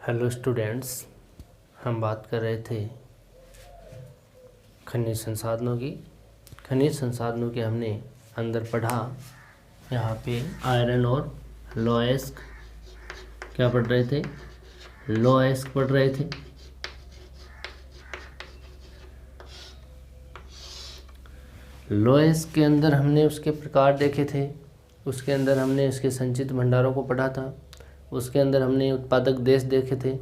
Hello students, हम बात कर रहे थे खनिज संसाधनों की। खनिज संसाधनों के हमने अंदर पढ़ा, यहाँ पे आयरन और लोएस्क क्या पढ़ रहे थे, लोएस्क पढ़ रहे थे। लोएस्क के अंदर हमने उसके प्रकार देखे थे, उसके अंदर हमने उसके संचित भंडारों को पढ़ा था, उसके अंदर हमने उत्पादक देश देखे थे,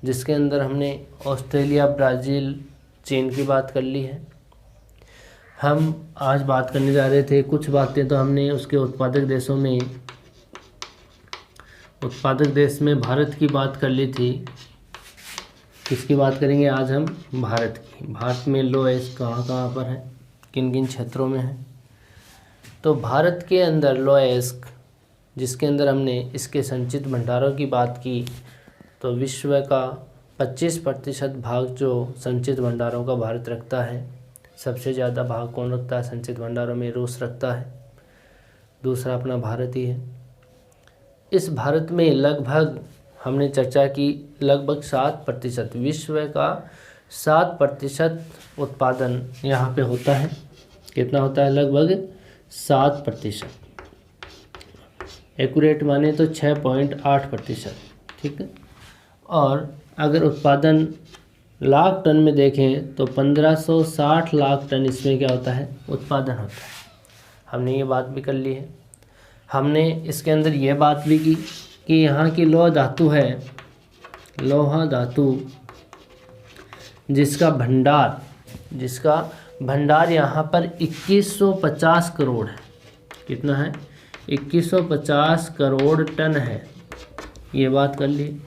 जिसके अंदर हमने ऑस्ट्रेलिया, ब्राज़ील, चीन की बात कर ली है। हम आज बात करने जा रहे थे कुछ बातें तो हमने उसके उत्पादक देशों में, उत्पादक देश में भारत की बात कर ली थी। किसकी बात करेंगे आज हम? भारत की। भारत में लोएस्क कहाँ कहाँ पर है, किन किन क्षेत्रों में है। तो भारत के अंदर लोएस्क, जिसके अंदर हमने इसके संचित भंडारों की बात की, तो विश्व का 25% भाग जो संचित भंडारों का भारत रखता है। सबसे ज़्यादा भाग कौन रखता है संचित भंडारों में? रूस रखता है, दूसरा अपना भारत ही है। इस भारत में लगभग हमने चर्चा की, लगभग 7%, विश्व का 7% उत्पादन यहाँ पे होता है। कितना होता है? लगभग 7%। एक्यूरेट माने तो 6.8%, ठीक है। और अगर उत्पादन लाख टन में देखें तो 1560 लाख टन इसमें क्या होता है? उत्पादन होता है। हमने ये बात भी कर ली है। हमने इसके अंदर ये बात भी की कि यहाँ की लौह धातु है, लोहा धातु, जिसका भंडार यहाँ पर 2150 करोड़ है। कितना है? 2150 करोड़ टन है, ये बात कर ली।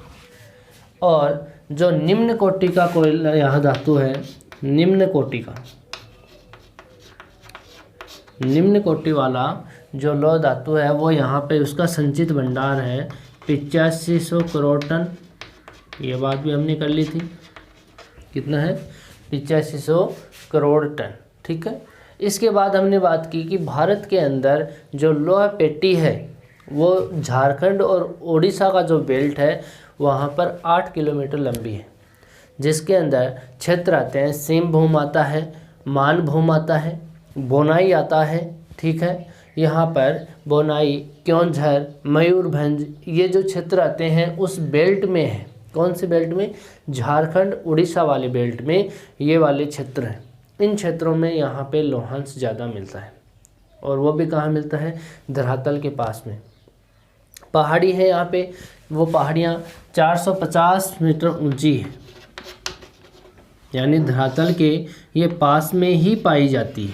और जो निम्न कोटि का कोयला यहाँ धातु है, निम्न कोटि वाला जो लौह धातु है वो यहाँ पे उसका संचित भंडार है 8500 करोड़ टन। ये बात भी हमने कर ली थी। कितना है? 8500 करोड़ टन, ठीक है। इसके बाद हमने बात की कि भारत के अंदर जो लौह पेटी है वो झारखंड और उड़ीसा का जो बेल्ट है वहाँ पर 8 किलोमीटर लंबी है, जिसके अंदर क्षेत्र आते हैं, सिंहभूम आता है, मानभूम आता है, बोनाई आता है, ठीक है। यहाँ पर बोनाई, क्योंझर, मयूरभंज, ये जो क्षेत्र आते हैं उस बेल्ट में है। कौन से बेल्ट में? झारखंड उड़ीसा वाले बेल्ट में ये वाले क्षेत्र हैं। इन क्षेत्रों में यहाँ पे लोहांश ज़्यादा मिलता है, और वो भी कहाँ मिलता है? धरातल के पास में। पहाड़ी है यहाँ पे, वो पहाड़ियाँ 450 मीटर ऊंची है, यानी धरातल के ये पास में ही पाई जाती है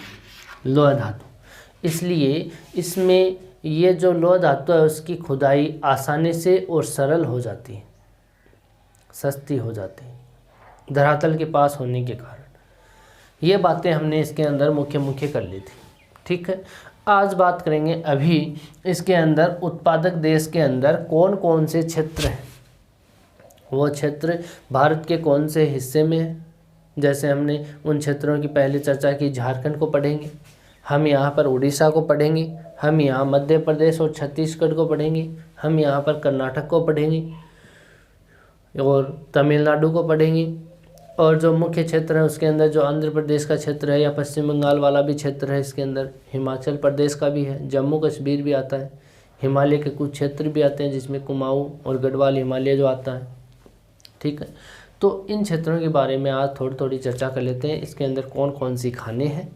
लौह धातु। इसलिए इसमें ये जो लौह धातु है उसकी खुदाई आसानी से और सरल हो जाती है, सस्ती हो जाती है, धरातल के पास होने के कारण। ये बातें हमने इसके अंदर मुख्य कर ली थी, ठीक है। आज बात करेंगे अभी इसके अंदर उत्पादक देश के अंदर कौन कौन से क्षेत्र हैं, वो क्षेत्र भारत के कौन से हिस्से में है। जैसे हमने उन क्षेत्रों की पहले चर्चा की, झारखंड को पढ़ेंगे, हम यहाँ पर उड़ीसा को पढ़ेंगे, हम यहाँ मध्य प्रदेश और छत्तीसगढ़ को पढ़ेंगे, हम यहाँ पर कर्नाटक को पढ़ेंगे और तमिलनाडु को पढ़ेंगे। और जो मुख्य क्षेत्र है उसके अंदर जो आंध्र प्रदेश का क्षेत्र है या पश्चिम बंगाल वाला भी क्षेत्र है, इसके अंदर हिमाचल प्रदेश का भी है, जम्मू कश्मीर भी आता है, हिमालय के कुछ क्षेत्र भी आते हैं जिसमें कुमाऊं और गढ़वाल हिमालय जो आता है, ठीक है। तो इन क्षेत्रों के बारे में आज थोड़ी चर्चा कर लेते हैं। इसके अंदर कौन कौन सी खाने हैं,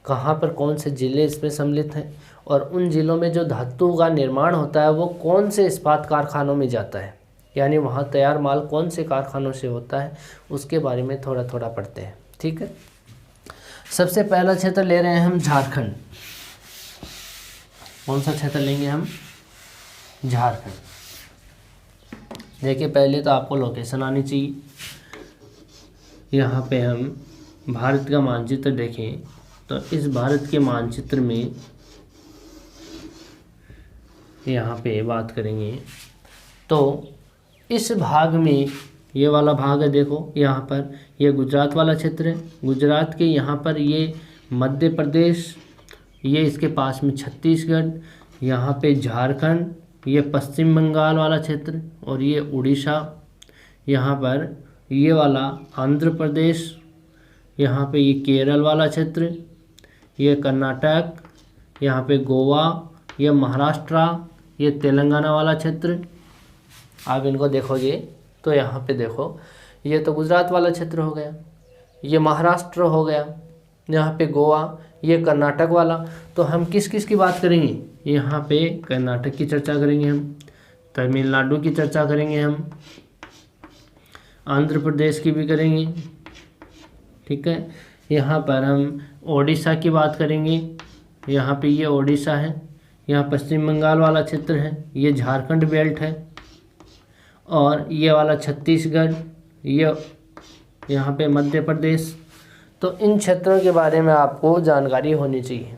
कहाँ पर कौन से ज़िले इसमें सम्मिलित हैं, और उन ज़िलों में जो धातु का निर्माण होता है वो कौन से इस्पात कारखानों में जाता है, यानी वहाँ तैयार माल कौन से कारखानों से होता है, उसके बारे में थोड़ा पढ़ते हैं, ठीक है। सबसे पहला क्षेत्र ले रहे हैं हम झारखंड। कौन सा क्षेत्र लेंगे हम? झारखंड। देखिए, पहले तो आपको लोकेशन आनी चाहिए। यहाँ पे हम भारत का मानचित्र देखें तो इस भारत के मानचित्र में यहाँ पे बात करेंगे तो इस भाग में, ये वाला भाग है, देखो यहाँ पर ये गुजरात वाला क्षेत्र है। गुजरात के यहाँ पर ये मध्य प्रदेश, ये इसके पास में छत्तीसगढ़, यहाँ पे झारखंड, ये पश्चिम बंगाल वाला क्षेत्र, और ये उड़ीसा यहाँ पर ये वाला आंध्र प्रदेश, यहाँ पे ये केरल वाला क्षेत्र, ये कर्नाटक, यहाँ पे गोवा, ये महाराष्ट्र, ये तेलंगाना वाला क्षेत्र। आप इनको देखोगे तो यहाँ पे देखो, ये तो गुजरात वाला क्षेत्र हो गया, ये महाराष्ट्र हो गया, यहाँ पे गोवा, ये कर्नाटक वाला। तो हम किस किस की बात करेंगे, यहाँ पे कर्नाटक की चर्चा करेंगे हम, तमिलनाडु की चर्चा करेंगे हम, आंध्र प्रदेश की भी करेंगे, ठीक है। यहाँ पर हम ओडिशा की बात करेंगे, यहाँ पे ये ओडिशा है, यहाँ पश्चिम बंगाल वाला क्षेत्र है, ये झारखंड बेल्ट है, और ये वाला छत्तीसगढ़, ये यहाँ पे मध्य प्रदेश। तो इन क्षेत्रों के बारे में आपको जानकारी होनी चाहिए,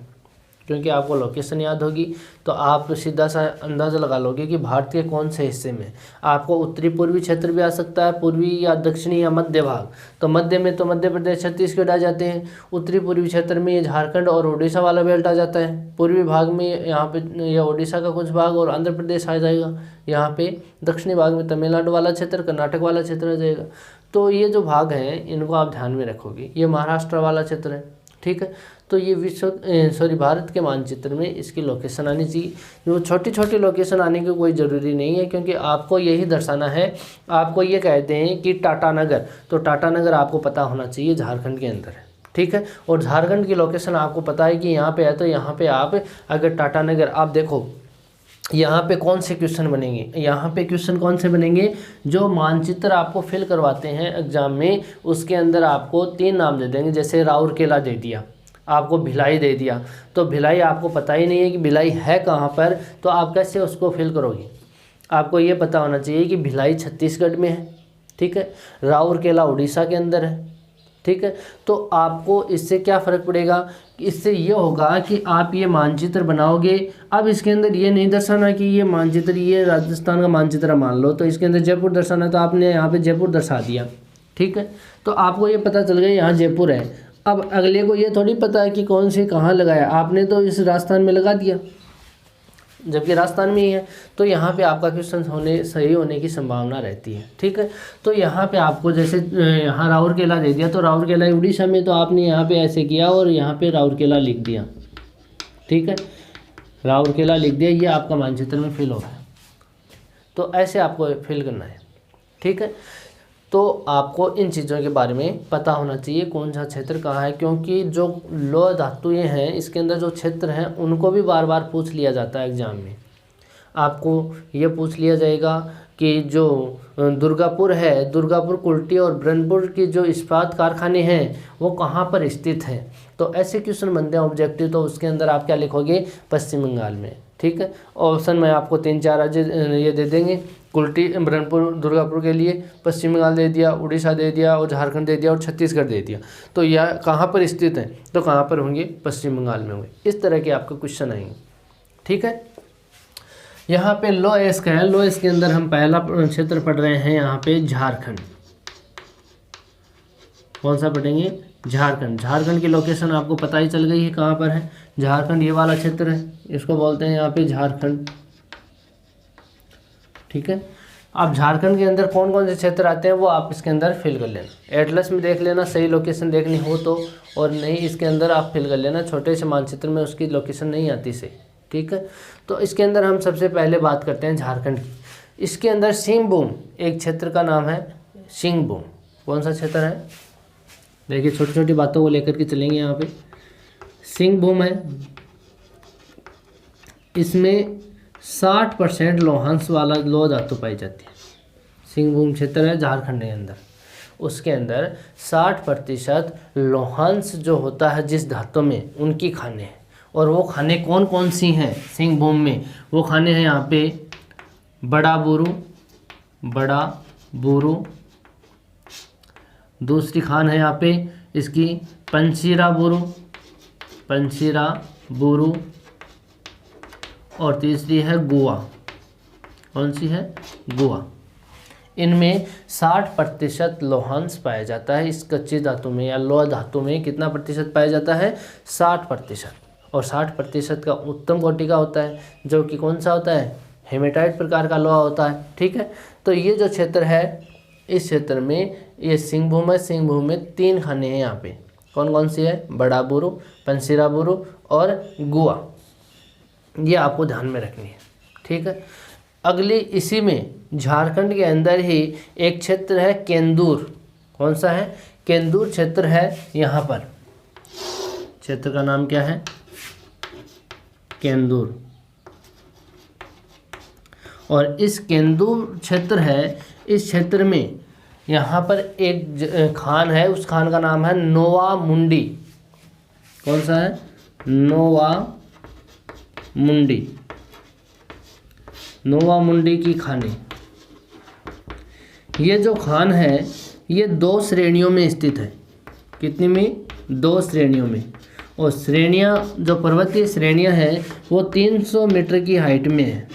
क्योंकि आपको लोकेशन याद होगी तो आप सीधा सा अंदाज़ा लगा लोगे कि भारत के कौन से हिस्से में। आपको उत्तरी पूर्वी क्षेत्र भी आ सकता है, पूर्वी या दक्षिणी या मध्य भाग। तो मध्य में तो मध्य प्रदेश छत्तीसगढ़ आ जाते हैं, उत्तरी पूर्वी क्षेत्र में ये झारखंड और उड़ीसा वाला बेल्ट आ जाता है, पूर्वी भाग में यहाँ पे यह उड़ीसा का कुछ भाग और आंध्र प्रदेश आ जाएगा, यहाँ पे दक्षिणी भाग में तमिलनाडु वाला क्षेत्र, कर्नाटक वाला क्षेत्र आ जाएगा। तो ये जो भाग हैं इनको आप ध्यान में रखोगे, ये महाराष्ट्र वाला क्षेत्र है, ठीक है। तो ये भारत के मानचित्र में इसकी लोकेशन आनी चाहिए। जो छोटी छोटी लोकेशन आने की कोई ज़रूरी नहीं है, क्योंकि आपको यही दर्शाना है। आपको ये कहते हैं कि टाटानगर, तो टाटानगर आपको पता होना चाहिए झारखंड के अंदर है, ठीक है। और झारखंड की लोकेशन आपको पता है कि यहाँ पे है, तो यहाँ पे आप अगर टाटानगर आप देखो, यहाँ पे कौन से क्वेश्चन बनेंगे, यहाँ पे क्वेश्चन कौन से बनेंगे, जो मानचित्र आपको फिल करवाते हैं एग्जाम में, उसके अंदर आपको 3 नाम दे देंगे। जैसे राउरकेला दे दिया, आपको भिलाई दे दिया, तो भिलाई आपको पता ही नहीं है कि भिलाई है कहाँ पर, तो आप कैसे उसको फिल करोगे। आपको ये पता होना चाहिए कि भिलाई छत्तीसगढ़ में है, ठीक है, राउरकेला उड़ीसा के अंदर है, ठीक है। तो आपको इससे क्या फ़र्क पड़ेगा, इससे ये होगा कि आप ये मानचित्र बनाओगे। अब इसके अंदर ये नहीं दर्शाना कि ये मानचित्र, ये राजस्थान का मानचित्र मान लो, तो इसके अंदर जयपुर दर्शाना, तो आपने यहाँ पे जयपुर दर्शा दिया, ठीक है। तो आपको ये पता चल गया यहाँ जयपुर है। अब अगले को ये थोड़ी पता है कि कौन से कहाँ लगाया, आपने तो इस राजस्थान में लगा दिया, जबकि राजस्थान में ही है। तो यहाँ पे आपका क्वेश्चन सही होने की संभावना रहती है, ठीक है। तो यहाँ पे आपको जैसे यहाँ राउरकेला दे दिया, तो राउरकेला उड़ीसा में, तो आपने यहाँ पे ऐसे किया और यहाँ पे राउरकेला लिख दिया, ठीक है, राउरकेला लिख दिया, ये आपका मानचित्र में फिल हो गया। तो ऐसे आपको फिल करना है, ठीक है। तो आपको इन चीज़ों के बारे में पता होना चाहिए, कौन सा क्षेत्र कहाँ है, क्योंकि जो लौह धातुएँ हैं इसके अंदर जो क्षेत्र हैं उनको भी बार बार पूछ लिया जाता है एग्जाम में। आपको ये पूछ लिया जाएगा कि जो दुर्गापुर है, दुर्गापुर, कुल्टी और ब्रह्मपुर की जो इस्पात कारखाने हैं वो कहाँ पर स्थित हैं। तो ऐसे क्वेश्चन बनते हैं ऑब्जेक्टिव, तो उसके अंदर आप क्या लिखोगे, पश्चिम बंगाल में, ठीक है। ऑप्शन में आपको 3-4 राज्य ये दे देंगे, कुल्टी, ब्रह्मपुर, दुर्गापुर के लिए पश्चिम बंगाल दे दिया, उड़ीसा दे दिया, और झारखंड दे दिया, और छत्तीसगढ़ दे दिया। तो यह कहाँ पर स्थित है, तो कहाँ पर होंगे, पश्चिम बंगाल में होंगे। इस तरह के आपके क्वेश्चन आएंगे, ठीक है। यहाँ पे लो एस्क है, लो एस्क के अंदर हम पहला क्षेत्र पढ़ रहे हैं, यहाँ पे झारखंड। कौन सा पढ़ेंगे, झारखंड। झारखंड की लोकेशन आपको पता ही चल गई है कहाँ पर है, झारखंड ये वाला क्षेत्र है, इसको बोलते हैं यहाँ पे झारखंड, ठीक है। अब झारखंड के अंदर कौन कौन से क्षेत्र आते हैं वो आप इसके अंदर फिल कर लेना, एटलस में देख लेना, सही लोकेशन देखनी हो तो, और नहीं इसके अंदर आप फिल कर लेना, छोटे से मानचित्र में उसकी लोकेशन नहीं आती सही, ठीक है। तो इसके अंदर हम सबसे पहले बात करते हैं झारखंड की। इसके अंदर सिंहभूम एक क्षेत्र का नाम है, सिंहभूम। कौन सा क्षेत्र है, देखिए छोटी छोटी बातों को लेकर के चलेंगे। यहाँ पे सिंहभूम है, इसमें 60% लोहांश वाला लौह धातु पाई जाती है। सिंहभूम क्षेत्र है झारखंड के अंदर, उसके अंदर 60% लोहांश जो होता है जिस धातु में, उनकी खाने हैं। और वो खाने कौन कौन सी हैं सिंहभूम में, वो खाने हैं यहाँ पे बड़ा बुरू, दूसरी खान है यहाँ पे इसकी पंचीरा बुरू, और तीसरी है गुआ। कौन सी है, गुआ। इनमें 60% लोहांश पाया जाता है। इस कच्ची धातु में या लोह धातु में कितना प्रतिशत पाया जाता है, 60%। और 60% का उत्तम कोटि का होता है, जो कि कौन सा होता है, हेमेटाइट प्रकार का लोहा होता है, ठीक है। तो ये जो क्षेत्र है इस क्षेत्र में ये सिंहभूम है, सिंहभूम में 3 खाने हैं यहाँ पे। कौन कौन सी है? बड़ा बुरु, पंसीरा बुरु और गुआ। ये आपको ध्यान में रखनी है, ठीक है। अगली इसी में झारखंड के अंदर ही एक क्षेत्र है केंदूर। कौन सा है? केंदूर क्षेत्र है। यहाँ पर क्षेत्र का नाम क्या है? केंदूर। और इस केंदूर क्षेत्र है, इस क्षेत्र में यहाँ पर एक खान है, उस खान का नाम है नोवा मुंडी। कौन सा है? नोवा मुंडी। नोवा मुंडी की खाने। ये जो खान है ये 2 श्रेणियों में स्थित है। कितनी में? 2 श्रेणियों में। और श्रेणियाँ, जो पर्वतीय श्रेणियाँ हैं वो 300 मीटर की हाइट में है,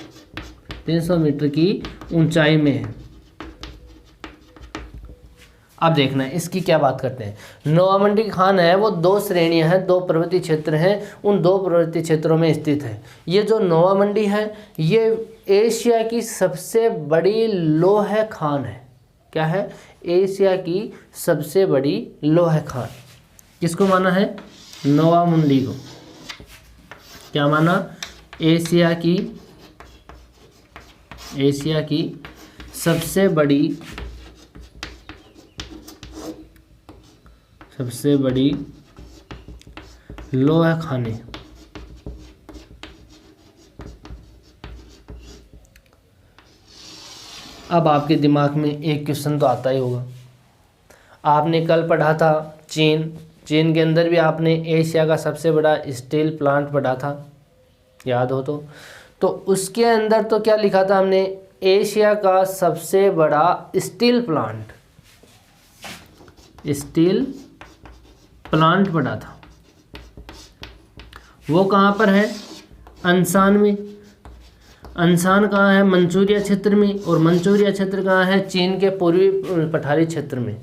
300 मीटर की ऊंचाई में है। अब देखना है इसकी क्या बात करते हैं। नोवा मुंडी खान है वो 2 श्रेणियां हैं, 2 पर्वतीय क्षेत्र हैं, उन 2 पर्वतीय क्षेत्रों में स्थित है। ये जो नोवा मुंडी है ये एशिया की सबसे बड़ी लोह खान है। क्या है? एशिया की सबसे बड़ी लोह खान। किसको माना है? नोवा मुंडी को। क्या माना? एशिया की सबसे बड़ी लोह खाने। अब आपके दिमाग में एक क्वेश्चन तो आता ही होगा। आपने कल पढ़ा था चीन के अंदर भी आपने एशिया का सबसे बड़ा स्टील प्लांट पढ़ा था, याद हो तो उसके अंदर तो क्या लिखा था हमने? एशिया का सबसे बड़ा स्टील प्लांट पढ़ा था। वो कहाँ पर है? अंसान में। अंसान कहाँ है? मंचूरिया क्षेत्र में। और मंचूरिया क्षेत्र कहाँ है? चीन के पूर्वी पठारी क्षेत्र में,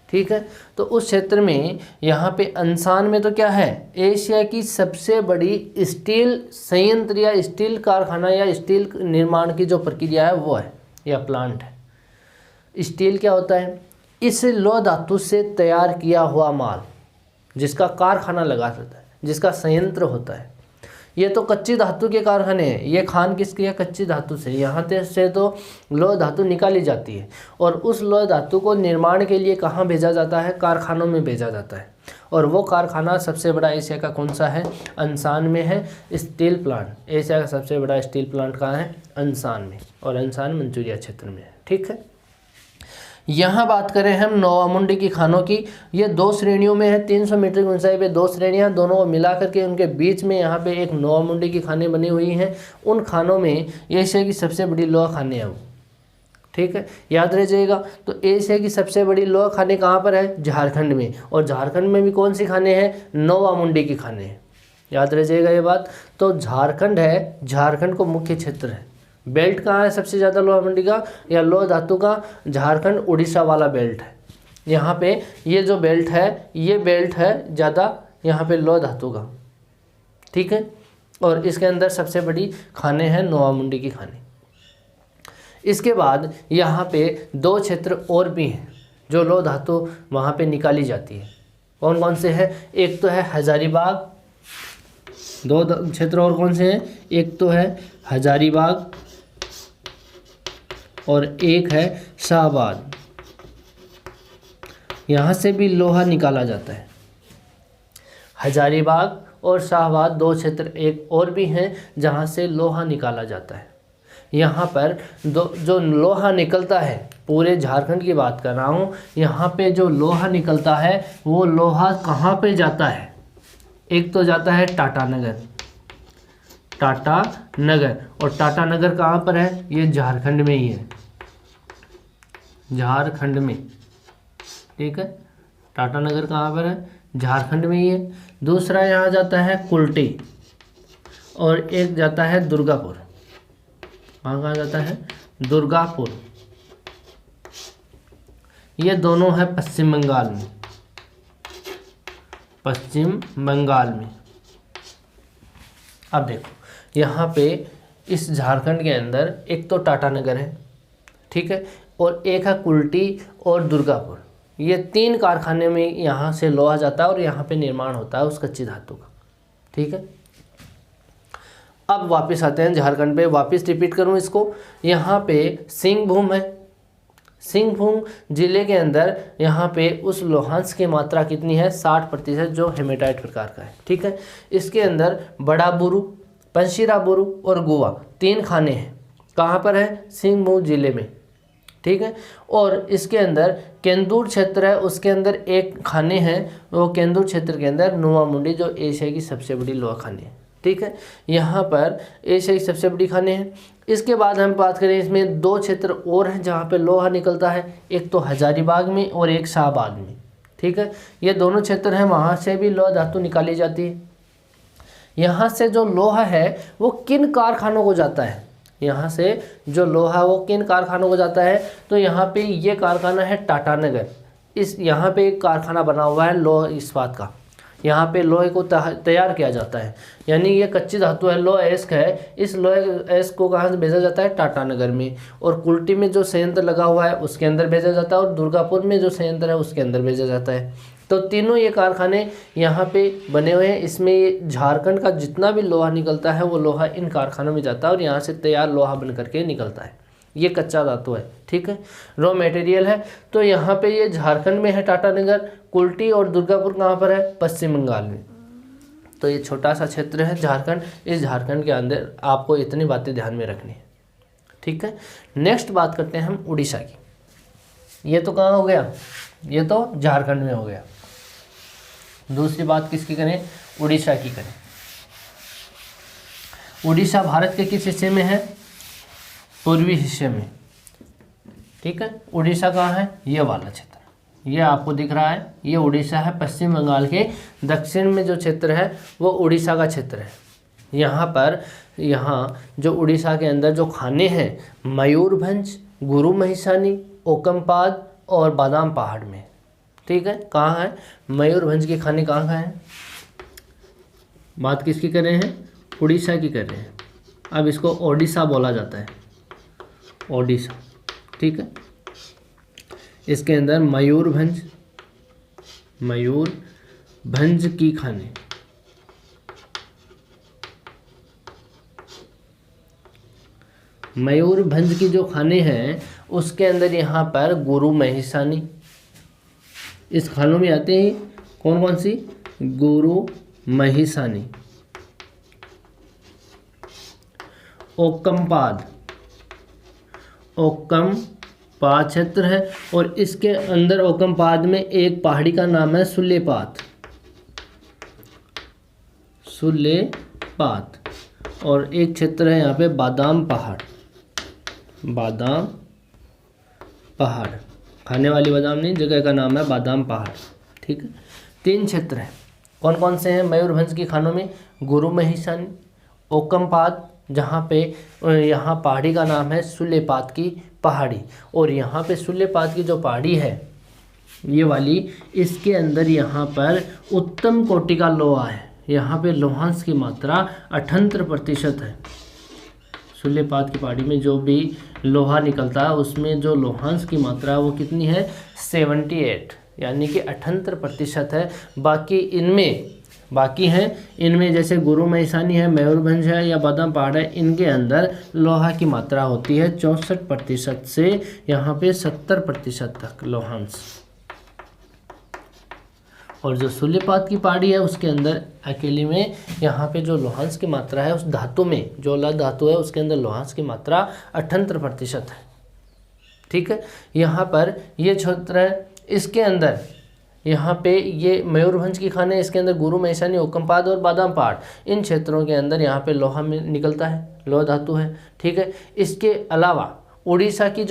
ठीक है। तो उस क्षेत्र में यहाँ पे अंसान में तो क्या है? एशिया की सबसे बड़ी स्टील संयंत्र या स्टील कारखाना या स्टील निर्माण की जो प्रक्रिया है वो है, या प्लांट है। स्टील क्या होता है? इस लौह धातु से तैयार किया हुआ माल, जिसका कारखाना लगा रहता है, जिसका संयंत्र होता है। ये तो कच्ची धातु के कारखाने हैं। ये खान किसकी है? कच्ची धातु से। यहाँ से तो लौह धातु निकाली जाती है और उस लौह धातु को निर्माण के लिए कहाँ भेजा जाता है? कारखानों में भेजा जाता है। और वो कारखाना सबसे बड़ा एशिया का कौन सा है? अंसान में है स्टील प्लांट। एशिया का सबसे बड़ा स्टील प्लांट कहाँ है? अंसान में। और अंसान मंचूरिया क्षेत्र में है, ठीक है। यहाँ बात करें हम नोवा मुंडी की खानों की। ये 2 श्रेणियों में है, 300 मीटर की ऊंचाई पे 2 श्रेणियाँ, दोनों को मिला करके उनके बीच में यहाँ पे एक नोवा मुंडी की खानें बनी हुई हैं। उन खानों में एशिया की सबसे बड़ी लोह खानें हैं वो, ठीक है, याद रह जाएगा। तो एशिया की सबसे बड़ी लोह खानें कहाँ पर है? झारखंड में। और झारखंड में भी कौन सी खानें हैं? नोवा मुंडी की खानें हैं, याद रह जाएगा ये बात। तो झारखंड है, झारखंड को मुख्य क्षेत्र है। बेल्ट कहाँ है सबसे ज़्यादा लोहा मंडी का या लोह धातु का? झारखंड उड़ीसा वाला बेल्ट है। यहाँ पे ये जो बेल्ट है, ये बेल्ट है ज़्यादा यहाँ पे लोह धातु का, ठीक है। और इसके अंदर सबसे बड़ी खाने हैं नोवा मुंडी की खाने। इसके बाद यहाँ पे 2 क्षेत्र और भी हैं जो लोह धातु वहाँ पे निकाली जाती है। कौन कौन से हैं? एक तो है हजारीबाग। 2 क्षेत्र और कौन से हैं? एक तो है हजारीबाग और एक है शाहबाद। यहाँ से भी लोहा निकाला जाता है। हजारीबाग और शाहबाद 2 क्षेत्र एक और भी हैं जहाँ से लोहा निकाला जाता है। यहाँ पर जो लोहा निकलता है, पूरे झारखंड की बात कर रहा हूँ, यहाँ पे जो लोहा निकलता है वो लोहा कहाँ पे जाता है? एक तो जाता है टाटानगर, और टाटानगर कहाँ पर है? ये झारखंड में ही है, झारखंड में, ठीक है। टाटानगर कहाँ पर है? झारखंड में ही है। दूसरा यहाँ जाता है कुल्टी और एक जाता है दुर्गापुर। कहाँ जाता है? दुर्गापुर। ये दोनों है पश्चिम बंगाल में, पश्चिम बंगाल में। अब देखो यहाँ पे इस झारखंड के अंदर एक तो टाटानगर है, ठीक है, और एक है कुल्टी और दुर्गापुर। ये 3 कारखाने में यहाँ से लोहा जाता है और यहाँ पे निर्माण होता है उस कच्ची धातु का। ठीक है, अब वापस आते हैं झारखंड पे। वापस रिपीट करूँ इसको, यहाँ पे सिंहभूम है। सिंहभूम जिले के अंदर यहाँ पे उस लोहांश की मात्रा कितनी है, 60% जो हेमेटाइट प्रकार का है। ठीक है, इसके अंदर बड़ा बुरू, पंशीरा बुरू और गोवा 3 खाने हैं। कहाँ पर है, सिंहभूम जिले में। ठीक है, और इसके अंदर केंदूर क्षेत्र है, उसके अंदर एक खाने हैं, वो केंदूर क्षेत्र के अंदर नुआ मुंडी जो एशिया की सबसे बड़ी लोहा खाने है। ठीक है, यहाँ पर एशिया की सबसे बड़ी खाने हैं। इसके बाद हम बात करें, इसमें 2 क्षेत्र और हैं जहाँ पे लोहा निकलता है, एक तो हजारीबाग में और एक शाहबाद में। ठीक है, ये दोनों क्षेत्र हैं, वहाँ से भी लोहा धातु निकाली जाती है। यहाँ से जो लोहा है वो किन कारखानों को जाता है, यहाँ से जो लोहा वो किन कारखानों को जाता है, तो यहाँ पे ये कारखाना है टाटानगर। इस यहाँ पे एक कारखाना बना हुआ है लोहा इस्पात का, यहाँ पे लोहे को तैयार किया जाता है। यानी ये कच्ची धातु है, लोहा एस्क है, इस लोहे एस्क को कहाँ से भेजा जाता है, टाटानगर में। और कुल्टी में जो संयंत्र लगा हुआ है उसके अंदर भेजा जाता है, और दुर्गापुर में जो संयंत्र है उसके अंदर भेजा जाता है। तो तीनों ये कारखाने यहाँ पे बने हुए हैं। इसमें ये झारखंड का जितना भी लोहा निकलता है वो लोहा इन कारखानों में जाता है और यहाँ से तैयार लोहा बन करके निकलता है। ये कच्चा धातु है। ठीक है, रॉ मटेरियल है। तो यहाँ पे ये झारखंड में है टाटानगर, कुल्टी और दुर्गापुर कहाँ पर है, पश्चिम बंगाल में। तो ये छोटा सा क्षेत्र है झारखंड। इस झारखंड के अंदर आपको इतनी बातें ध्यान में रखनी है। ठीक है, नेक्स्ट बात करते हैं हम उड़ीसा की। ये तो कहाँ हो गया, ये तो झारखंड में हो गया। दूसरी बात किसकी करें, उड़ीसा की करें। उड़ीसा भारत के किस हिस्से में है, पूर्वी हिस्से में। ठीक है, उड़ीसा कहाँ है, ये वाला क्षेत्र, ये आपको दिख रहा है, ये उड़ीसा है। पश्चिम बंगाल के दक्षिण में जो क्षेत्र है वो उड़ीसा का क्षेत्र है। यहाँ पर जो उड़ीसा के अंदर जो खाने हैं, मयूरभंज, गुरु महिसानी, ओकमपाद और बादाम पहाड़ में। ठीक है, कहाँ है, मयूरभंज के खाने कहाँ हैं। बात किसकी कर रहे हैं, उड़ीसा की कर रहे हैं। अब इसको ओडिशा बोला जाता है, ओडिशा। ठीक है, इसके अंदर मयूरभंज की खाने, मयूरभंज की जो खाने हैं उसके अंदर यहाँ पर गुरु महिसानी, इस खानों में आते हैं कौन कौन सी, गुरु महिसानी, ओकमपाद क्षेत्र है। और इसके अंदर ओकमपाद में एक पहाड़ी का नाम है सुल्लेपात, और एक क्षेत्र है यहाँ पे बादाम पहाड़, खाने वाली बादाम नहीं, जगह का नाम है बादाम पहाड़। ठीक है, 3 क्षेत्र हैं। कौन कौन से हैं, मयूरभंज की खानों में गुरु महिसानी, ओकमपाद जहाँ पे यहाँ पहाड़ी का नाम है सुल्लेपात की पहाड़ी, और यहाँ पे सुल्लेपात की जो पहाड़ी है ये वाली, इसके अंदर यहाँ पर उत्तम कोटि का लोहा है। यहाँ पे लोहांश की मात्रा 78% है। सुल्लेपात की पहाड़ी में जो भी लोहा निकलता है उसमें जो लोहांश की मात्रा है वो कितनी है, 78, यानी कि 78% है। बाकी हैं इनमें जैसे गुरु महिसानी है, मयूरभंज है या बादाम पहाड़ है, इनके अंदर लोहा की मात्रा होती है 64% से यहाँ पे 70% तक लोहांश। और जो सुल्लेपात की पहाड़ी है उसके अंदर अकेले में यहाँ पे जो लोहांश की मात्रा है उस धातु में, जो लौह धातु है उसके अंदर लोहांश की मात्रा 78% है। ठीक है, यहाँ पर ये क्षेत्र है, इसके अंदर यहाँ पे ये मयूरभंज की खाने, इसके अंदर गुरु महिसानी, ओकमपाद और बादाम पहाड़, इन क्षेत्रों के अंदर यहाँ पे लोहा में निकलता है, लोह धातु है। ठीक है, इसके अलावा उड़ीसा की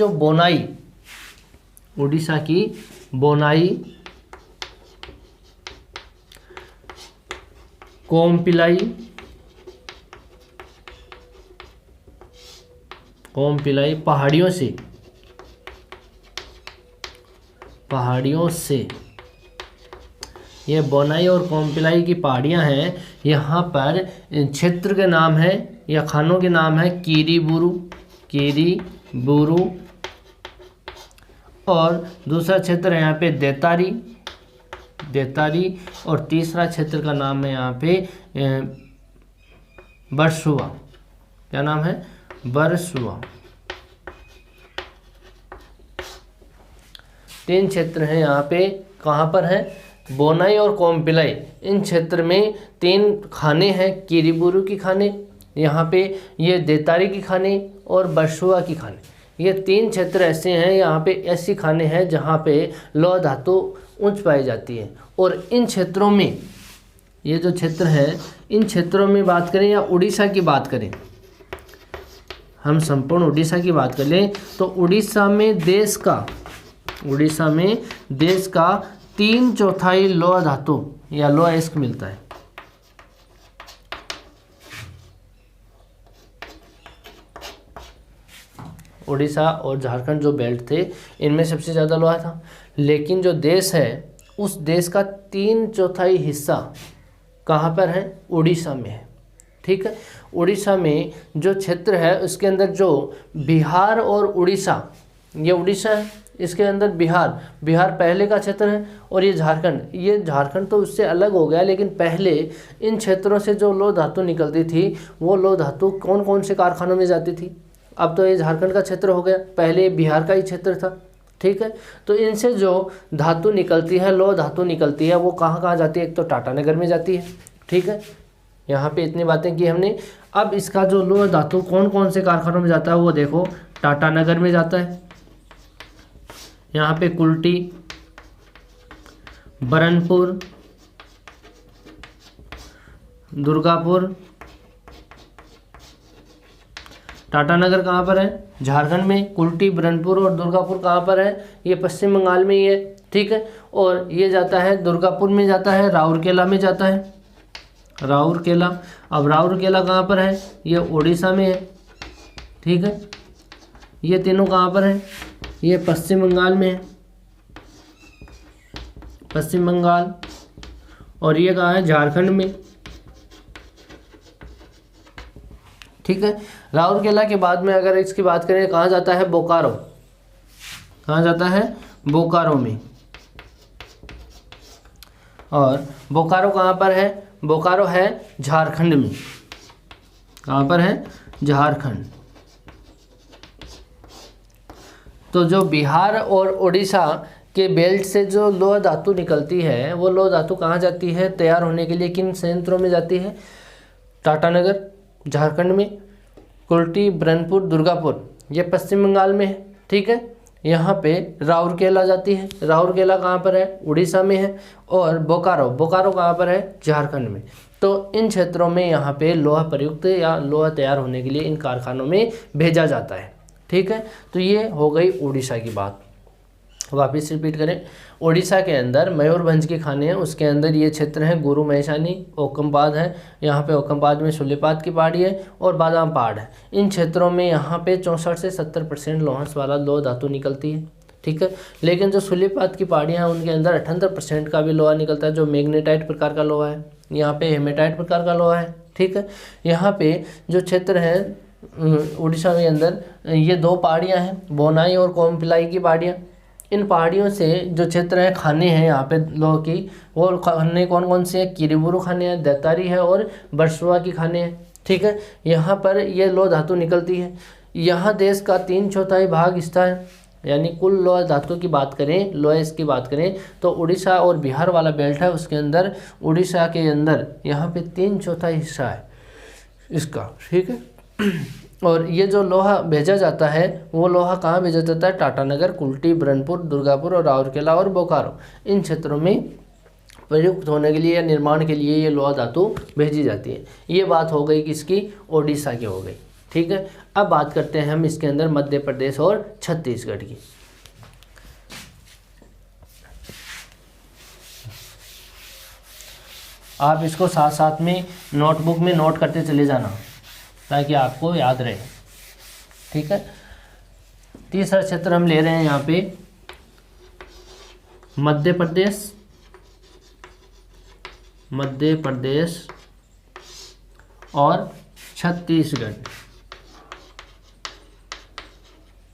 बोनाई, कोमपिलाई पहाड़ियों से ये बोनाई और कोमपिलाई की पहाड़ियाँ हैं। यहाँ पर क्षेत्र के नाम है या खानों के नाम है कीरीबुरू, और दूसरा क्षेत्र है यहाँ पे देतारी, और तीसरा क्षेत्र का नाम है यहाँ पे बरसुआ। क्या नाम है? बरसुआ। 3 क्षेत्र हैं यहाँ पे। कहाँ पर है? बोनाई और कोम्पिलाई, इन क्षेत्र में 3 खाने हैं, किरीबुरु की खाने, यहाँ पे ये देतारी की खाने और बरसुआ की खाने। ये 3 क्षेत्र ऐसे हैं, यहाँ पे ऐसी खाने हैं जहाँ पे लौह धातु उच्च पाई जाती है। और इन क्षेत्रों में, ये जो क्षेत्र है, इन क्षेत्रों में बात करें या उड़ीसा की बात करें, हम संपूर्ण उड़ीसा की बात कर लें तो उड़ीसा में देश का 3/4 लौह धातु या लौह अयस्क मिलता है। उड़ीसा और झारखंड जो बेल्ट थे, इनमें सबसे ज़्यादा लोहा था। लेकिन जो देश है, उस देश का 3/4 हिस्सा कहाँ पर है? उड़ीसा में है। ठीक है। उड़ीसा में जो क्षेत्र है, उसके अंदर जो बिहार और उड़ीसा, ये उड़ीसा है, इसके अंदर बिहार पहले का क्षेत्र है, और ये झारखंड तो उससे अलग हो गया। लेकिन पहले इन क्षेत्रों से जो लौह धातु निकलती थी, वो लौह धातु कौन कौन से कारखानों में जाती थी? अब तो ये झारखंड का क्षेत्र हो गया, पहले बिहार का ही क्षेत्र था। ठीक है। तो इनसे जो धातु निकलती है, लौह धातु निकलती है, वो कहाँ कहाँ जाती है? एक तो टाटानगर में जाती है। ठीक है। यहाँ पे इतनी बातें की हमने। अब इसका जो लौह धातु कौन कौन से कारखानों में जाता है, वो देखो। टाटानगर में जाता है, यहाँ पे कुल्टी, बरनपुर, दुर्गापुर। टाटानगर कहाँ पर है? झारखंड में। कुल्टी, बरनपुर और दुर्गापुर कहाँ पर है? ये पश्चिम बंगाल में ही है। ठीक है। और ये जाता है दुर्गापुर में, जाता है राउरकेला में, जाता है राउरकेला। अब राउरकेला कहाँ पर है? ये उड़ीसा में है। ठीक है। ये तीनों कहाँ पर है? ये पश्चिम बंगाल में है, पश्चिम बंगाल। और ये कहाँ है? झारखंड में। ठीक है। राउरकेला के बाद में अगर इसकी बात करें, कहाँ जाता है? बोकारो। कहाँ जाता है? बोकारो में। और बोकारो कहाँ पर है? बोकारो है झारखंड में। कहाँ पर है? झारखंड। तो जो बिहार और उड़ीसा के बेल्ट से जो लौह धातु निकलती है, वो लौह धातु कहाँ जाती है तैयार होने के लिए? किन संयंत्रों में जाती है? टाटानगर झारखंड में, कुल्टी, बरनपुर, दुर्गापुर ये पश्चिम बंगाल में है। ठीक है। यहाँ पे राउरकेला जाती है। राउरकेला कहाँ पर है? उड़ीसा में है। और बोकारो कहाँ पर है? झारखंड में। तो इन क्षेत्रों में यहाँ पे लोहा प्रयुक्त या लोहा तैयार होने के लिए इन कारखानों में भेजा जाता है। ठीक है। तो ये हो गई उड़ीसा की बात। वापिस रिपीट करें, उड़ीसा के अंदर मयूरभंज की खाने हैं, उसके अंदर ये क्षेत्र हैं गुरु महेशानी, ओकमपाद है, यहाँ पे ओकमपाद में शूल्यपात की पहाड़ी है और बादाम पहाड़ है। इन क्षेत्रों में यहाँ पे 64 से 70% लोहांश वाला लौह धातु निकलती है। ठीक है। लेकिन जो शूल्यपात की पहाड़ियाँ हैं, उनके अंदर 78% का भी लोहा निकलता है, जो मैग्नेटाइट प्रकार का लोहा है। यहाँ पे हेमेटाइट प्रकार का लोहा है। ठीक है। यहाँ पे जो क्षेत्र है उड़ीसा के अंदर, ये 2 पहाड़ियाँ हैं, बोनाई और कोम्पिलाई की पहाड़ियाँ। इन पहाड़ियों से जो क्षेत्र है, खाने हैं यहाँ पे लोह की, वो खाने कौन कौन से हैं? किरीबुरु खाने हैं, देतारी है और बरसुआ की खाने हैं। ठीक है। यहाँ पर ये लौह धातु निकलती है। यहाँ देश का 3/4 भाग हिस्सा है, यानी कुल लौह धातु की बात करें, लौह की बात करें तो उड़ीसा और बिहार वाला बेल्ट है, उसके अंदर उड़ीसा के अंदर यहाँ पे 3/4 हिस्सा है इसका। ठीक है। और ये जो लोहा भेजा जाता है, वो लोहा कहाँ भेजा जाता है? टाटानगर, कुल्टी, बरनपुर, दुर्गापुर और राउरकेला और बोकारो, इन क्षेत्रों में प्रयुक्त होने के लिए या निर्माण के लिए ये लोहा धातु भेजी जाती है। ये बात हो गई किसकी? ओडिशा की हो गई। ठीक है। अब बात करते हैं हम इसके अंदर मध्य प्रदेश और छत्तीसगढ़ की। आप इसको साथ साथ में नोटबुक में नोट करते चले जाना ताकि आपको याद रहे। ठीक है। तीसरा क्षेत्र हम ले रहे हैं यहाँ पे मध्य प्रदेश और छत्तीसगढ़।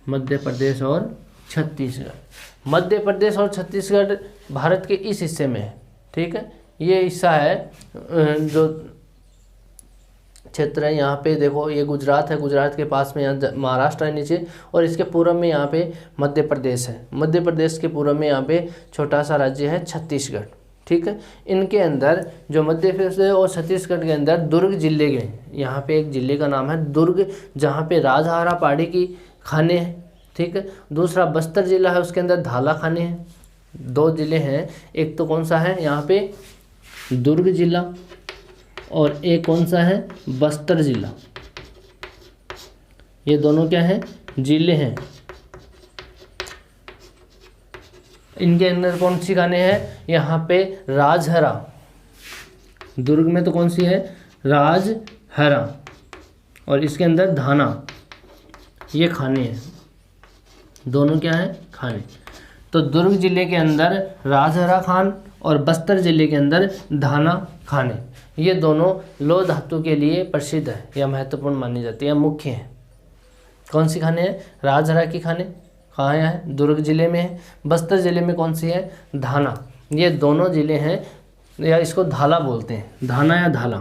मध्य प्रदेश और छत्तीसगढ़। मध्य प्रदेश और छत्तीसगढ़ भारत के इस हिस्से में है, ठीक है। ये हिस्सा है जो क्षेत्र है, यहाँ पे देखो ये गुजरात है, गुजरात के पास में यहाँ महाराष्ट्र है नीचे, और इसके पूर्व में यहाँ पे मध्य प्रदेश है। मध्य प्रदेश के पूर्व में यहाँ पे छोटा सा राज्य है छत्तीसगढ़, ठीक है। इनके अंदर जो मध्य प्रदेश और छत्तीसगढ़ के अंदर दुर्ग जिले के, यहाँ पे एक जिले का नाम है दुर्ग, जहाँ पे राजहारा पहाड़ी की खाने हैं, ठीक है। दूसरा बस्तर जिला है, उसके अंदर धाला खाने हैं। 2 जिले हैं, एक तो कौन सा है यहाँ पे दुर्ग जिला, और एक कौन सा है बस्तर जिला। ये दोनों क्या हैं जिले हैं। इनके अंदर कौन सी खाने हैं, यहाँ पे राजहरा, दुर्ग में तो कौन सी है राजहरा, और इसके अंदर धाना, ये खाने हैं। दोनों क्या है खाने। तो दुर्ग जिले के अंदर राजहरा खान और बस्तर जिले के अंदर धाना खाने, ये दोनों लौह धातु के लिए प्रसिद्ध है या महत्वपूर्ण मानी जाती है, मुख्य है। कौन सी खाने हैं, राजहरा की खाने कहाँ है, दुर्ग जिले में है। बस्तर जिले में कौन सी है, धाना। ये दोनों जिले हैं, या इसको धाला बोलते हैं, धाना या धाला,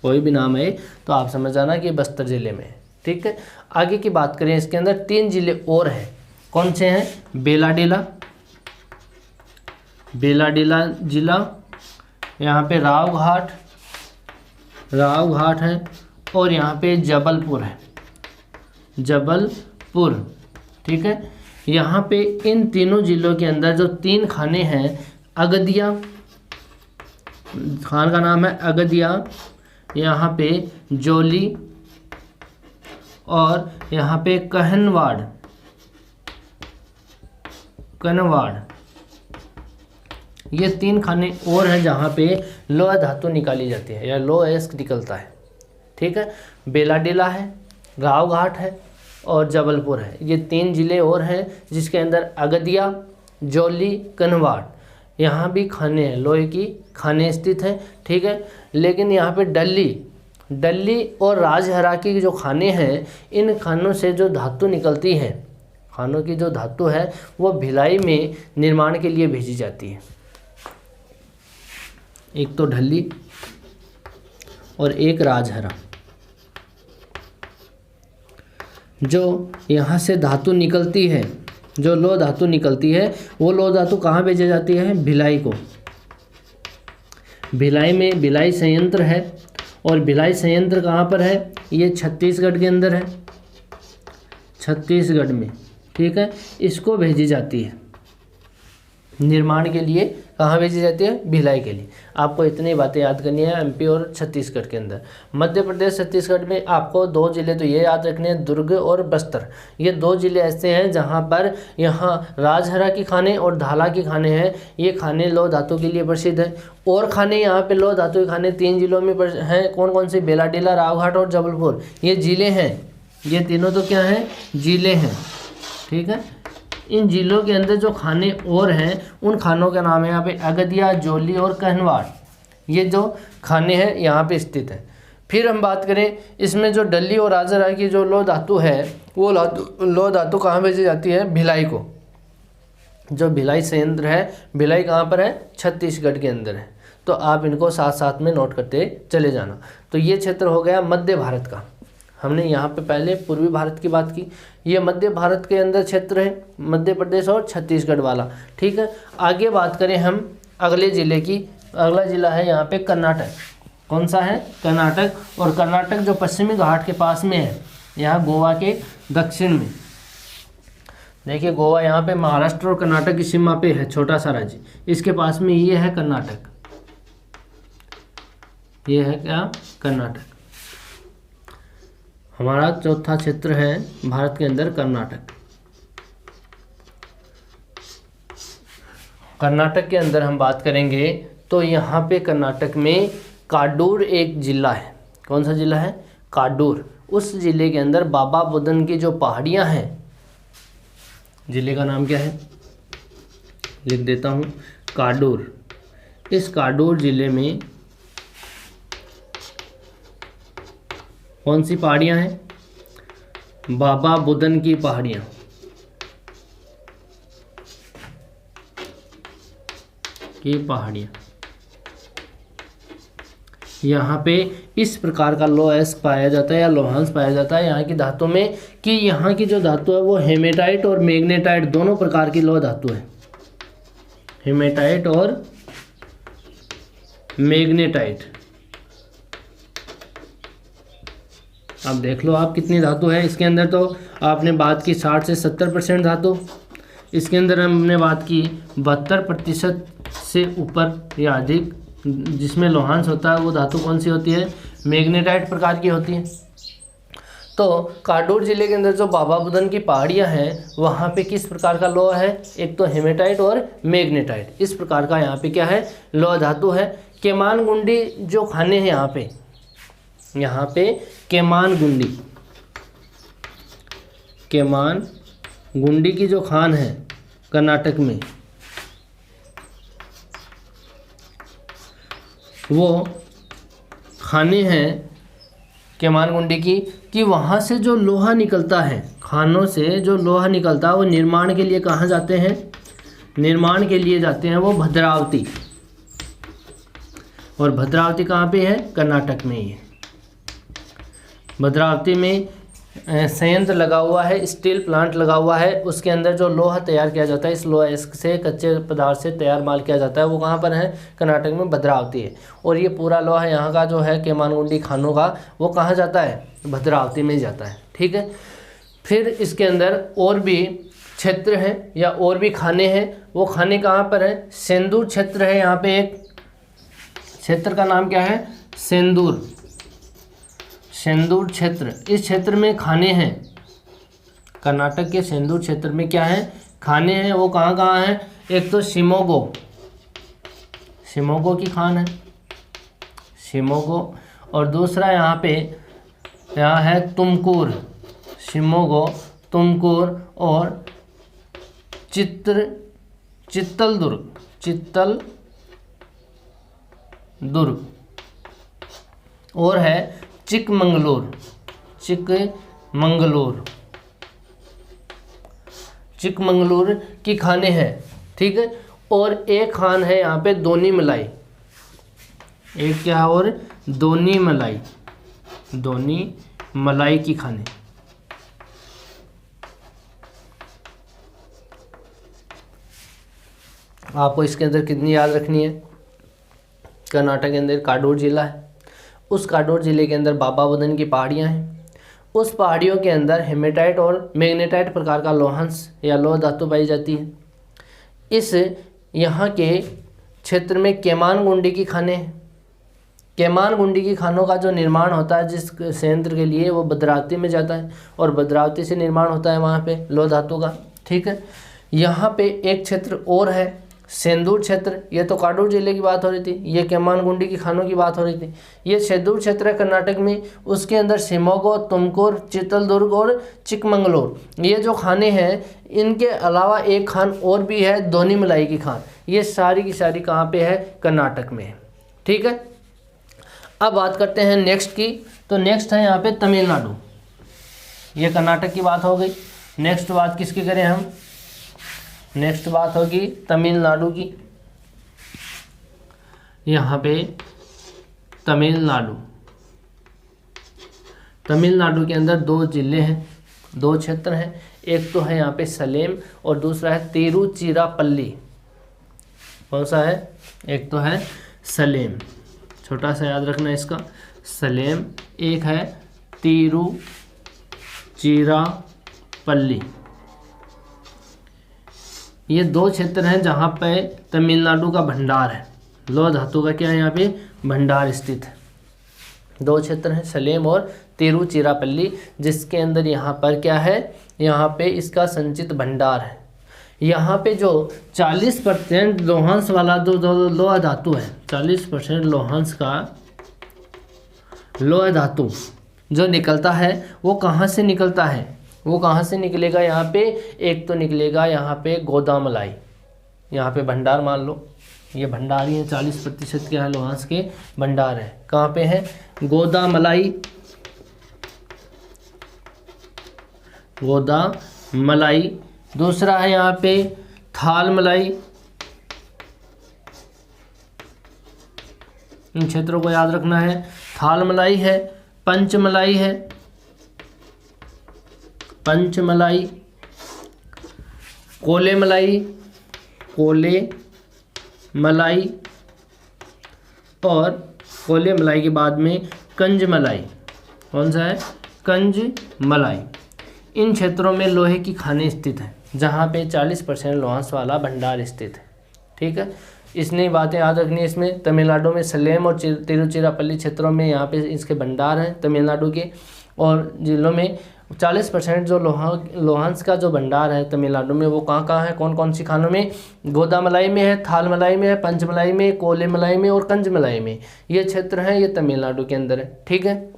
कोई भी नाम है तो आप समझ जाना कि बस्तर जिले में है, ठीक है। आगे की बात करें, इसके अंदर 3 जिले और हैं। कौन से हैं, बेलाडीला, बेलाडीला जिला, यहाँ पे रावघाट है, और यहाँ पे जबलपुर है, जबलपुर, ठीक है। यहाँ पे इन तीनों जिलों के अंदर जो 3 खाने हैं, अगदिया खान का नाम है अगदिया, यहाँ पे जोली, और यहाँ पे कनवाड़, ये 3 खाने और हैं जहाँ पे लोहा धातु निकाली जाती है या लोहा एस्क निकलता है, ठीक है। बेलाडीला है, रावघाट है और जबलपुर है, ये 3 जिले और हैं जिसके अंदर अगदिया, जोली, कनवाड़, यहाँ भी खाने हैं, लोहे की खाने स्थित हैं, ठीक है। लेकिन यहाँ पे डल्ली और राजहरा की जो खाने हैं, इन खानों से जो धातु निकलती है, खानों की जो धातु है वो भिलाई में निर्माण के लिए भेजी जाती है। एक तो ढल्ली और एक राजहरा। जो यहाँ से धातु निकलती है, जो लोह धातु निकलती है, वो लोह धातु कहाँ भेजी जाती है, भिलाई को। भिलाई में भिलाई संयंत्र है, और भिलाई संयंत्र कहाँ पर है, ये छत्तीसगढ़ के अंदर है, छत्तीसगढ़ में, ठीक है। इसको भेजी जाती है निर्माण के लिए, कहाँ भेजी जाती है, भिलाई के लिए। आपको इतनी बातें याद करनी है एमपी और छत्तीसगढ़ के अंदर। मध्य प्रदेश छत्तीसगढ़ में आपको 2 जिले तो ये याद रखने हैं, दुर्ग और बस्तर। ये 2 जिले ऐसे हैं जहाँ पर यहाँ राजहरा की खाने और धाला की खाने हैं। ये खाने लोह धातु के लिए प्रसिद्ध है। और खाने यहाँ पे लोह धातु के खाने 3 जिलों में हैं। कौन कौन से, बेलाडीला, रावघाट और जबलपुर, ये जिले हैं। ये तीनों तो क्या हैं, जिले हैं, ठीक है। इन जिलों के अंदर जो खाने और हैं, उन खानों का नाम है यहाँ पे अगदिया, जोली और कहनवाड़। ये जो खाने हैं यहाँ पे स्थित है। फिर हम बात करें इसमें जो डल्ली और राजहरा की जो लोह धातु है, वो लोह धातु कहाँ भेजी जाती है, भिलाई को। जो भिलाई संयंत्र है, भिलाई कहाँ पर है, छत्तीसगढ़ के अंदर है। तो आप इनको साथ साथ में नोट करते चले जाना। तो ये क्षेत्र हो गया मध्य भारत का। हमने यहाँ पे पहले पूर्वी भारत की बात की, ये मध्य भारत के अंदर क्षेत्र है, मध्य प्रदेश और छत्तीसगढ़ वाला, ठीक है। आगे बात करें हम अगले ज़िले की। अगला ज़िला है यहाँ पे कर्नाटक। कौन सा है, कर्नाटक। और कर्नाटक जो पश्चिमी घाट के पास में है, यहाँ गोवा के दक्षिण में। देखिए गोवा यहाँ पे महाराष्ट्र और कर्नाटक की सीमा पे है, छोटा सा राज्य। इसके पास में ये है कर्नाटक, ये है क्या, कर्नाटक। हमारा चौथा क्षेत्र है भारत के अंदर कर्नाटक। कर्नाटक के अंदर हम बात करेंगे तो यहाँ पे कर्नाटक में काडूर एक जिला है। कौन सा जिला है, काडूर। उस जिले के अंदर बाबा बुदन की जो पहाड़ियाँ हैं, जिले का नाम क्या है, लिख देता हूँ, काडूर। इस काडूर जिले में कौन सी पहाड़ियाँ हैं, बाबा बुदन की पहाड़ियाँ। की पहाड़ियाँ। यहाँ पे इस प्रकार का लोह पाया जाता है या लोहांश पाया जाता है यहाँ की धातु में, कि यहाँ की जो धातु है वो हेमेटाइट और मैग्नेटाइट दोनों प्रकार की लोह धातु है। हेमेटाइट और मैग्नेटाइट। अब देख लो आप कितनी धातु है इसके अंदर। तो आपने बात की 60 से 70% धातु, इसके अंदर हमने बात की 72% से ऊपर या अधिक जिसमें लोहांश होता है वो धातु कौन सी होती है? मैग्नेटाइट प्रकार की होती है। तो काटोर जिले के अंदर जो बाबा बुदन की पहाड़ियाँ हैं वहाँ पे किस प्रकार का लोहा है? एक तो हेमेटाइट और मैग्नेटाइट, इस प्रकार का यहाँ पे क्या है? लोहा धातु है। केमानगुंडी जो खाने हैं यहाँ पे केमानगुंडी, केमानगुंडी की जो खान है कर्नाटक में, वो खाने हैं केमानगुंडी की, कि वहाँ से जो लोहा निकलता है, खानों से जो लोहा निकलता है वो निर्माण के लिए कहाँ जाते हैं? निर्माण के लिए जाते हैं वो भद्रावती। और भद्रावती कहाँ पे है? कर्नाटक में ही है। भद्रावती में संयंत्र लगा हुआ है, स्टील प्लांट लगा हुआ है, उसके अंदर जो लोहा तैयार किया जाता है, इस लोहा से कच्चे पदार्थ से तैयार माल किया जाता है, वो कहाँ पर है? कर्नाटक में भद्रावती है। और ये पूरा लोहा यहाँ का जो है केमानगुंडी खानों का, वो कहाँ जाता है? भद्रावती में जाता है। ठीक है। फिर इसके अंदर और भी क्षेत्र हैं या और भी खाने हैं, वो खाने कहाँ पर हैं? सेंदूर क्षेत्र है। यहाँ पे एक क्षेत्र का नाम क्या है? सेंदूर, सेंदूर क्षेत्र। इस क्षेत्र में खाने हैं, कर्नाटक के सेंदूर क्षेत्र में क्या है? खाने हैं। वो कहाँ कहाँ हैं? एक तो शिमोगो, शिमोगो की खान है, शिमोगो। और दूसरा यहाँ है तुमकुर, शिमोगो, तुमकुर और चित्तलदुर्ग, चित्तलदुर्ग। और है चिकमंगलूर, चिकमंगलूर की खाने हैं। ठीक है। और एक खान है यहाँ पे दोनी मलाई, एक क्या? और दोनी मलाई, दोनी मलाई की खाने। आपको इसके अंदर कितनी याद रखनी है? कर्नाटक के अंदर काडोर जिला है, उस काडोर जिले के अंदर बाबा बुदन की पहाड़ियाँ हैं, उस पहाड़ियों के अंदर हेमेटाइट और मैग्नेटाइट प्रकार का लोहांश या लोह धातु पाई जाती है। इस यहाँ के क्षेत्र में केमानगुंडी की खाने हैं। केमानगुंडी की खानों का जो निर्माण होता है जिस संयंत्र के लिए, वो भद्रावती में जाता है और भद्रावती से निर्माण होता है वहाँ पे लोह धातु का। ठीक है। यहाँ पे एक क्षेत्र और है सेंदूर क्षेत्र। ये तो काडोर जिले की बात हो रही थी, ये केमानगुंडी की खानों की बात हो रही थी। ये सेंदूर क्षेत्र है कर्नाटक में, उसके अंदर शिमोगा, तुमकुर, चित्तलदुर्ग और चिकमंगलूर, ये जो खाने हैं, इनके अलावा एक खान और भी है दोनी मलाई की खान। ये सारी की सारी कहाँ पे है? कर्नाटक में है। ठीक है। अब बात करते हैं नेक्स्ट की। तो नेक्स्ट है यहाँ पे तमिलनाडु। ये कर्नाटक की बात हो गई। नेक्स्ट बात किसकी करें हम? नेक्स्ट बात होगी तमिलनाडु की। यहाँ पे तमिलनाडु, तमिलनाडु के अंदर दो जिले हैं, दो क्षेत्र हैं। एक तो है यहाँ पे सलेम और दूसरा है तिरुचिरापल्ली। कौन सा है? एक तो है सलेम, छोटा सा याद रखना इसका, सलेम। एक है तिरुचिरापल्ली। ये दो क्षेत्र हैं जहाँ पे तमिलनाडु का भंडार है, लोह धातु का क्या है यहाँ पे? भंडार स्थित है। दो क्षेत्र हैं सलेम और तिरुचिरापल्ली, जिसके अंदर यहाँ पर क्या है? यहाँ पे इसका संचित भंडार है। यहाँ पे जो 40% लोहांश वाला जो लोह धातु है, 40% लोहांश का लोह धातु जो निकलता है, वो कहाँ से निकलता है? वो कहाँ से निकलेगा? यहाँ पे एक तो निकलेगा यहाँ पे गोदामलाई, यहाँ पे भंडार मान लो, ये भंडार ही है, 40% के यहाँ लोहांश के भंडार है। कहाँ पे है? गोदामलाई, गोदामलाई। दूसरा है यहाँ पे थालमलाई, इन क्षेत्रों को याद रखना है। थालमलाई है, पंचमलाई है, पंचमलाई, कोलेमलाई, कोले मलाई, और कोले मलाई के बाद में कंज मलाई। कौन सा है? कंज मलाई। इन क्षेत्रों में लोहे की खानें स्थित हैं, जहाँ पे 40% लोहांस वाला भंडार स्थित है। ठीक है, इसने बातें याद रखनी है। इसमें तमिलनाडु में सलेम और तिरुचिरापल्ली क्षेत्रों में यहाँ पे इसके भंडार हैं तमिलनाडु के, और जिलों में 40% जो लोहांस का जो भंडार है तमिलनाडु में, वो कहाँ कहाँ है, कौन कौन सी खानों में? गोदामलाई में है, थालमलाई में है, पंचमलाई में, कोलेमलाई में और कंजमलाई में। ये क्षेत्र हैं, ये तमिलनाडु के अंदर है। ठीक है,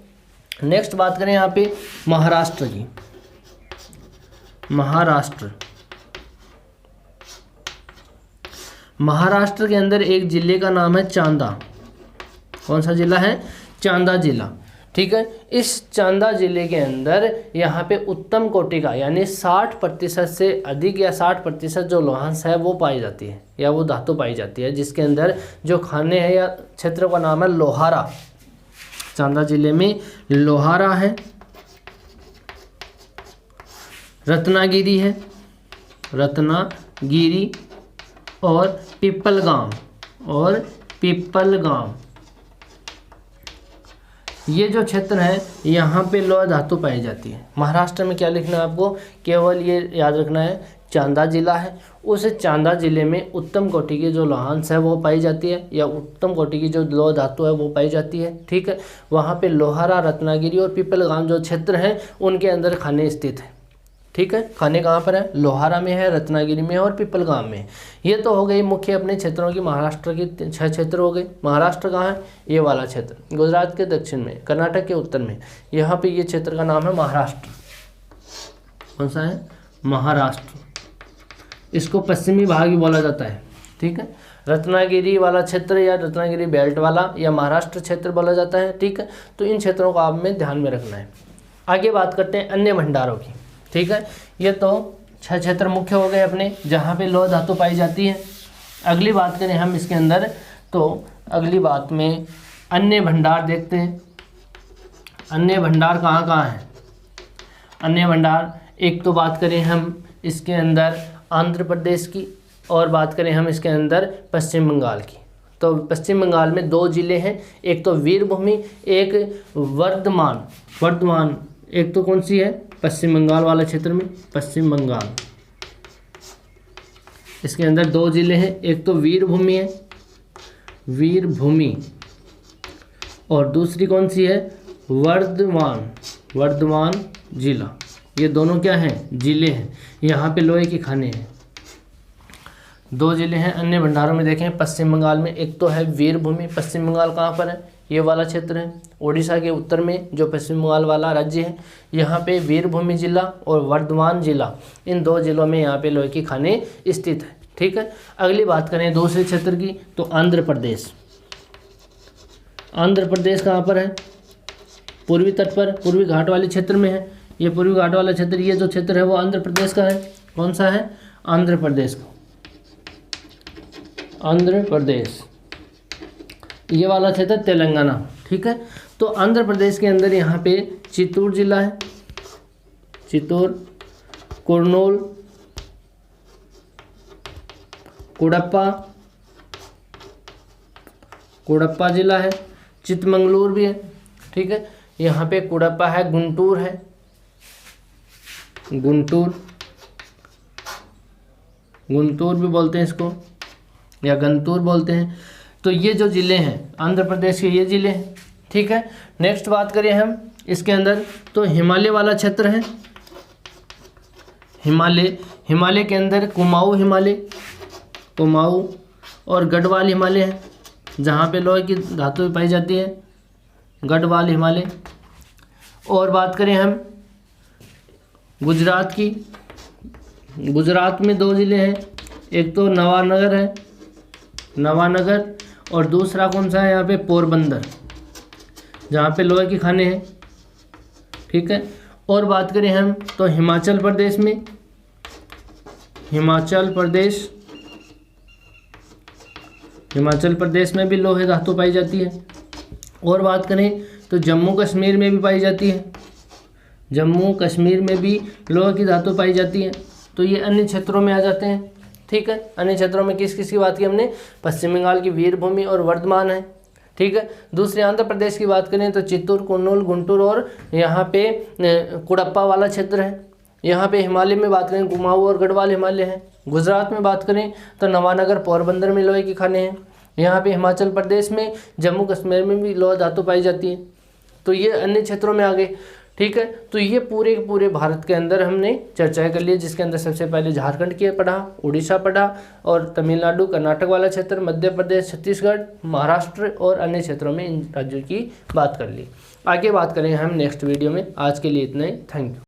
नेक्स्ट बात करें यहाँ पे महाराष्ट्र की। महाराष्ट्र, महाराष्ट्र के अंदर एक जिले का नाम है चांदा। कौन सा जिला है? चांदा जिला। ठीक है, इस चांदा जिले के अंदर यहाँ पे उत्तम कोटि का यानी 60% से अधिक या 60% जो लोहांस है वो पाई जाती है, या वो धातु पाई जाती है, जिसके अंदर जो खाने हैं या क्षेत्र का नाम है लोहारा। चांदा जिले में लोहारा है, रत्नागिरी है, रत्नागिरी, और पिपलगाम, और पिपलगाम। ये जो क्षेत्र है यहाँ पे लोहा धातु पाई जाती है। महाराष्ट्र में क्या लिखना है आपको? केवल ये याद रखना है चांदा जिला है, उस चांदा जिले में उत्तम कोटि की जो लोहांस है वो पाई जाती है, या उत्तम कोटि की जो लोह धातु है वो पाई जाती है। ठीक है, वहाँ पे लोहारा, रत्नागिरी और पिपलगाम जो क्षेत्र हैं उनके अंदर खाने स्थित हैं। ठीक है, खाने कहाँ पर है? लोहारा में है, रत्नागिरी में है और पिपलगाम में। ये तो हो गई मुख्य अपने क्षेत्रों की, महाराष्ट्र की 6 क्षेत्र हो गए। महाराष्ट्र कहाँ है? ये वाला क्षेत्र गुजरात के दक्षिण में, कर्नाटक के उत्तर में, यहाँ पे ये क्षेत्र का नाम है महाराष्ट्र। कौन सा है? महाराष्ट्र। इसको पश्चिमी भाग भी बोला जाता है। ठीक है, रत्नागिरी वाला क्षेत्र या रत्नागिरी बेल्ट वाला या महाराष्ट्र क्षेत्र बोला जाता है। ठीक है, तो इन क्षेत्रों को आप में ध्यान में रखना है। आगे बात करते हैं अन्य भंडारों की। ठीक है, ये तो 6 क्षेत्र मुख्य हो गए अपने, जहाँ पे लोह धातु पाई जाती है। अगली बात करें हम इसके अंदर, तो अगली बात में अन्य भंडार देखते हैं। अन्य भंडार कहाँ कहाँ है? अन्य भंडार, एक तो बात करें हम इसके अंदर आंध्र प्रदेश की, और बात करें हम इसके अंदर पश्चिम बंगाल की। तो पश्चिम बंगाल में 2 जिले हैं, एक तो वीरभूमि, एक वर्धमान। वर्धमान एक तो कौन सी है? पश्चिम बंगाल वाले क्षेत्र में, पश्चिम बंगाल। इसके अंदर 2 जिले हैं, एक तो वीरभूमि है, वीरभूमि, और दूसरी कौन सी है? वर्धमान, वर्धमान जिला। ये दोनों क्या हैं? जिले हैं। यहाँ पे लोहे की खाने हैं। 2 जिले हैं अन्य भंडारों में। देखें पश्चिम बंगाल में, एक तो है वीरभूमि। पश्चिम बंगाल कहाँ पर है? ये वाला क्षेत्र है, उड़ीसा के उत्तर में जो पश्चिम बंगाल वाला राज्य है, यहाँ पे वीरभूमि जिला और वर्धमान जिला, इन 2 जिलों में यहाँ पे लोहे की खाने स्थित है। ठीक है, अगली बात करें दूसरे क्षेत्र की, तो आंध्र प्रदेश। आंध्र प्रदेश कहाँ पर है? पूर्वी तट पर, पूर्वी घाट वाले क्षेत्र में है। ये पूर्वी घाट वाला क्षेत्र, ये जो क्षेत्र है वो आंध्र प्रदेश का है। कौन सा है? आंध्र प्रदेश का, आंध्र प्रदेश। ये वाला क्षेत्र तेलंगाना। ठीक है, तो आंध्र प्रदेश के अंदर यहाँ पे चित्तूर जिला है, चित्तूर, कुर्नूल, कुडप्पा, कुडप्पा जिला है, चितमंगलूर भी है। ठीक है, यहाँ पे कुडप्पा है, गुंटूर है, गुंटूर, गुंटूर भी बोलते हैं इसको, या गंतूर बोलते हैं। तो ये जो ज़िले हैं आंध्र प्रदेश के, ये ज़िले हैं। ठीक है, नेक्स्ट बात करें हम इसके अंदर, तो हिमालय वाला क्षेत्र है। हिमालय, हिमालय के अंदर कुमाऊं हिमालय, कुमाऊं और गढ़वाल हिमालय है, जहाँ पे लोहे की धातु पाई जाती है, गढ़वाल हिमालय। और बात करें हम गुजरात की, गुजरात में 2 ज़िले हैं, एक तो नवानगर है, नवानगर, और दूसरा कौन सा है यहाँ पे? पोरबंदर, जहाँ पे लोहे की खाने हैं। ठीक है, और बात करें हम तो हिमाचल प्रदेश में, हिमाचल प्रदेश, हिमाचल प्रदेश में भी लोहे धातु पाई जाती है। और बात करें तो जम्मू कश्मीर में भी पाई जाती है, जम्मू कश्मीर में भी लोहे की धातु पाई जाती है। तो ये अन्य क्षेत्रों में आ जाते हैं। ठीक है, अन्य क्षेत्रों में किस किस की बात की हमने, पश्चिम बंगाल की वीरभूमि और वर्धमान है। ठीक है, दूसरे आंध्र प्रदेश की बात करें तो चित्तूर, कुर्नूल, गुंटूर और यहाँ पे कुड़प्पा वाला क्षेत्र है। यहाँ पे हिमालय में बात करें कुमाऊं और गढ़वाल हिमालय है। गुजरात में बात करें तो नवानगर, पोरबंदर में लोहे की खानें हैं। यहाँ पे हिमाचल प्रदेश में, जम्मू कश्मीर में भी लोहा धातु पाई जाती है। तो ये अन्य क्षेत्रों में आ गए। ठीक है, तो ये पूरे के पूरे भारत के अंदर हमने चर्चाएं कर ली, जिसके अंदर सबसे पहले झारखंड की पढ़ा, उड़ीसा पढ़ा और तमिलनाडु, कर्नाटक वाला क्षेत्र, मध्य प्रदेश, छत्तीसगढ़, महाराष्ट्र और अन्य क्षेत्रों में इन राज्यों की बात कर ली। आगे बात करेंगे हम नेक्स्ट वीडियो में। आज के लिए इतना ही, थैंक यू।